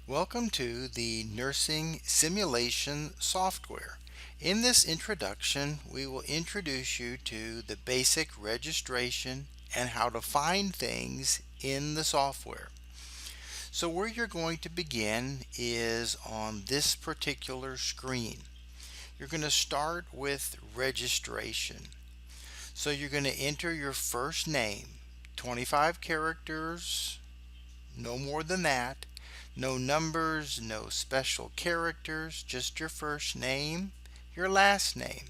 Welcome to the Nursing Simulation Software. In this introduction, we will introduce you to the basic registration and how to find things in the software. So where you're going to begin is on this particular screen. You're going to start with registration. So you're going to enter your first name, 25 characters, no more than that. No numbers, no special characters, just your first name, your last name.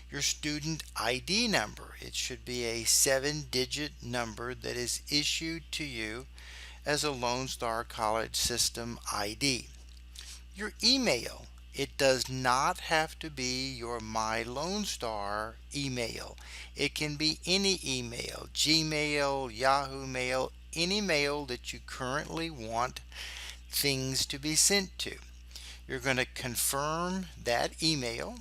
Your student ID number. It should be a 7-digit number that is issued to you as a Lone Star College System ID. Your email. It does not have to be your My Lone Star email. It can be any email, Gmail, Yahoo Mail, any mail that you currently want things to be sent to. You're going to confirm that email.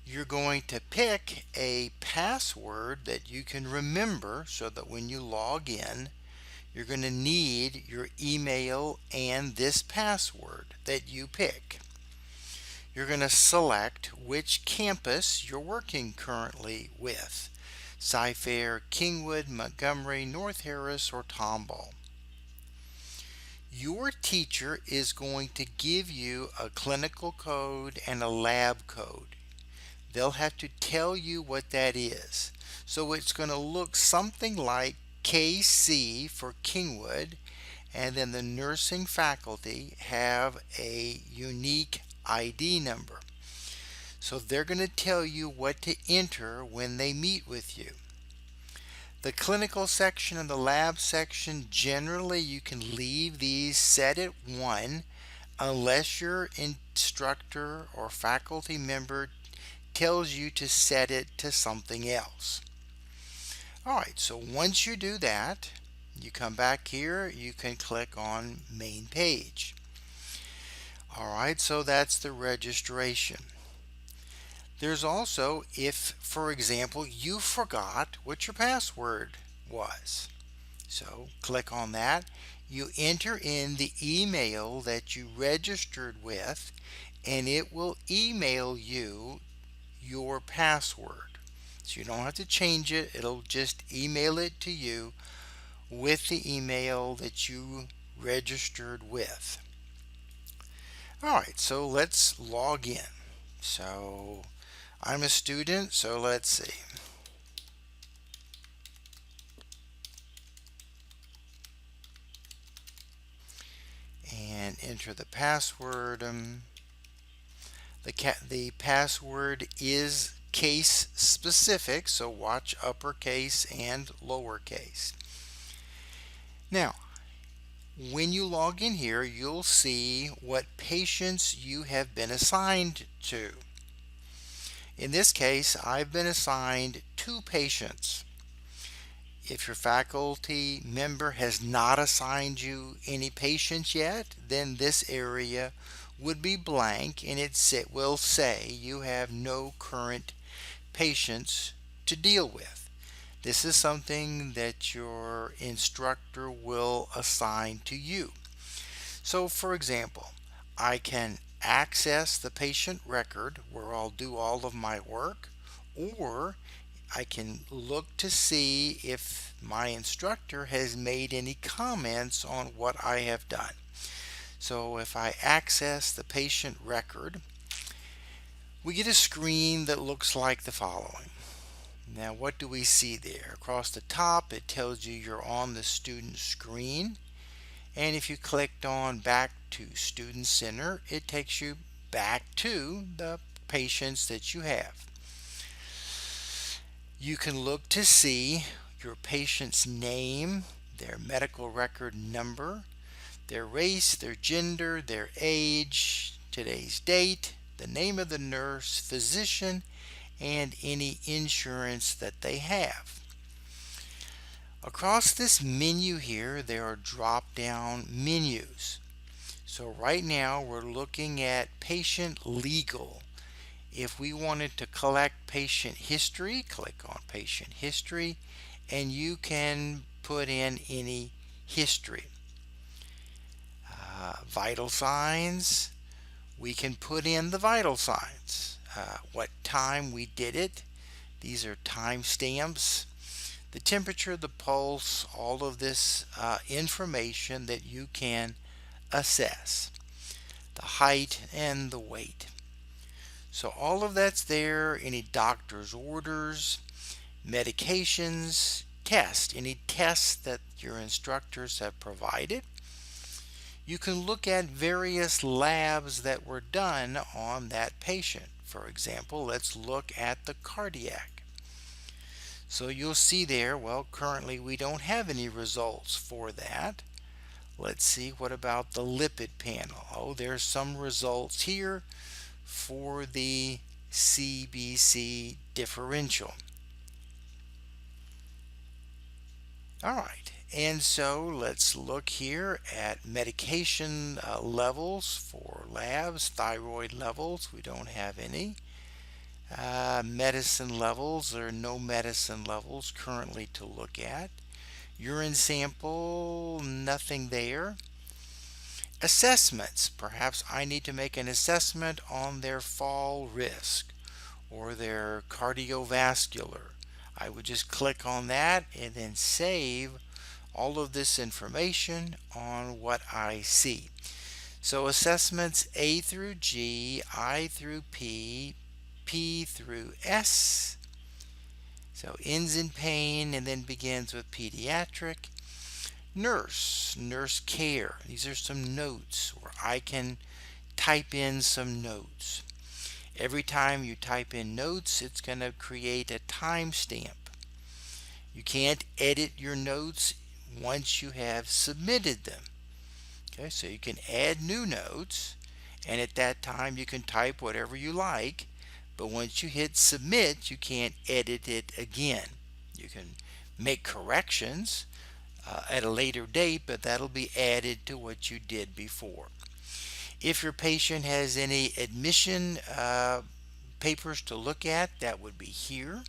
You're going to pick a password that you can remember so that when you log in, you're going to need your email and this password that you pick. You're going to select which campus you're working currently with. Cy-Fair, Kingwood, Montgomery, North Harris, or Tomball. Your teacher is going to give you a clinical code and a lab code. They'll have to tell you what that is. So it's going to look something like KC for Kingwood, and then the nursing faculty have a unique ID number. So they're going to tell you what to enter when they meet with you. The clinical section and the lab section, generally you can leave these set at 1 unless your instructor or faculty member tells you to set it to something else. Alright, so once you do that, you come back here, you can click on Main Page. Alright, so that's the registration. There's also, if, for example, you forgot what your password was. So click on that. You enter in the email that you registered with, and it will email you your password. So you don't have to change it. It'll just email it to you with the email that you registered with. Alright, so let's log in. So I'm a student, so let's see. And enter the password. The password is case specific, so watch uppercase and lowercase. Now, when you log in here, you'll see what patients you have been assigned to. In this case, I've been assigned 2 patients. If your faculty member has not assigned you any patients yet, then this area would be blank, and it will say you have no current patients to deal with. This is something that your instructor will assign to you. So for example, I can access the patient record where I'll do all of my work, or I can look to see if my instructor has made any comments on what I have done. So if I access the patient record, we get a screen that looks like the following. Now what do we see there? Across the top it tells you you're on the student screen, and if you clicked on back to Student Center, it takes you back to the patients that you have. You can look to see your patient's name, their medical record number, their race, their gender, their age, today's date, the name of the nurse, physician, and any insurance that they have. Across this menu here, there are drop-down menus. So right now we're looking at patient legal. If we wanted to collect patient history, click on patient history, and you can put in any history. Vital signs, we can put in the vital signs. What time we did it. These are time stamps. The temperature, the pulse, all of this information that you can assess. The height and the weight. So all of that's there. Any doctor's orders, medications, tests, any tests that your instructors have provided. You can look at various labs that were done on that patient. For example, let's look at the cardiac. So you'll see there, well, currently we don't have any results for that. Let's see, what about the lipid panel? Oh, there's some results here for the CBC differential. All right, and so let's look here at medication levels for labs. Thyroid levels, we don't have any. Medicine levels, there are no medicine levels currently to look at. Urine sample, nothing there. Assessments, perhaps I need to make an assessment on their fall risk or their cardiovascular. I would just click on that and then save all of this information on what I see. So assessments A through G, I through P, P through S. So ends in pain and then begins with pediatric. Nurse care. These are some notes where I can type in some notes. Every time you type in notes, it's going to create a timestamp. You can't edit your notes once you have submitted them. Okay, so you can add new notes, and at that time you can type whatever you like, but once you hit submit, you can't edit it again. You can make corrections at a later date, but that'll be added to what you did before. If your patient has any admission papers to look at, that would be here.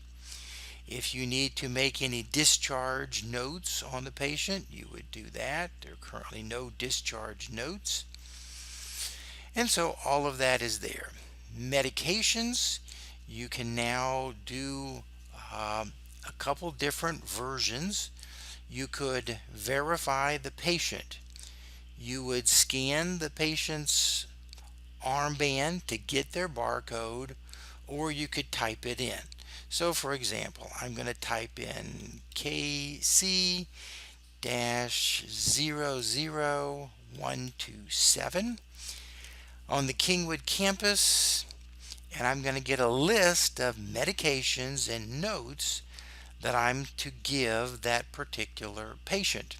If you need to make any discharge notes on the patient, you would do that. There are currently no discharge notes. And so all of that is there. Medications, you can now do a couple different versions. You could verify the patient. You would scan the patient's armband to get their barcode, or you could type it in. So for example, I'm going to type in KC-00127 on the Kingwood campus, and I'm going to get a list of medications and notes that I'm to give that particular patient.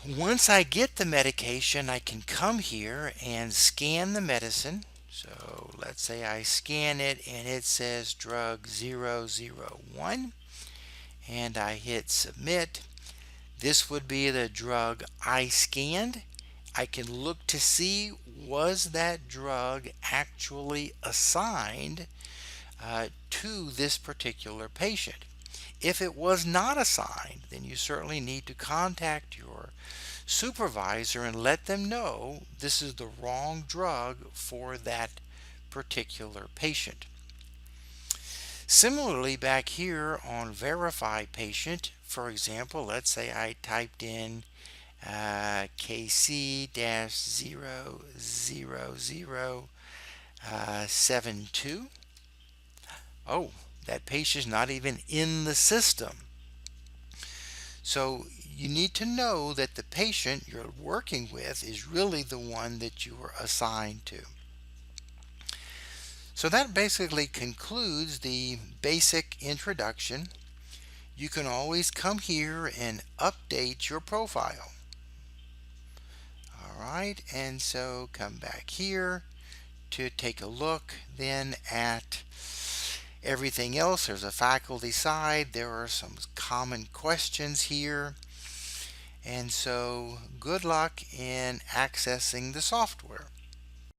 Once I get the medication, I can come here and scan the medicine. So let's say I scan it and it says drug 001 and I hit submit. This would be the drug I scanned. I can look to see, was that drug actually assigned to this particular patient. If it was not assigned, then you certainly need to contact your supervisor and let them know this is the wrong drug for that particular patient. Similarly, back here on verify patient, for example, let's say I typed in KC-00072. Oh, that patient's not even in the system. So you need to know that the patient you're working with is really the one that you were assigned to. So that basically concludes the basic introduction. You can always come here and update your profile. All right, and so come back here to take a look then at everything else. There's a faculty side. There are some common questions here. And so good luck in accessing the software.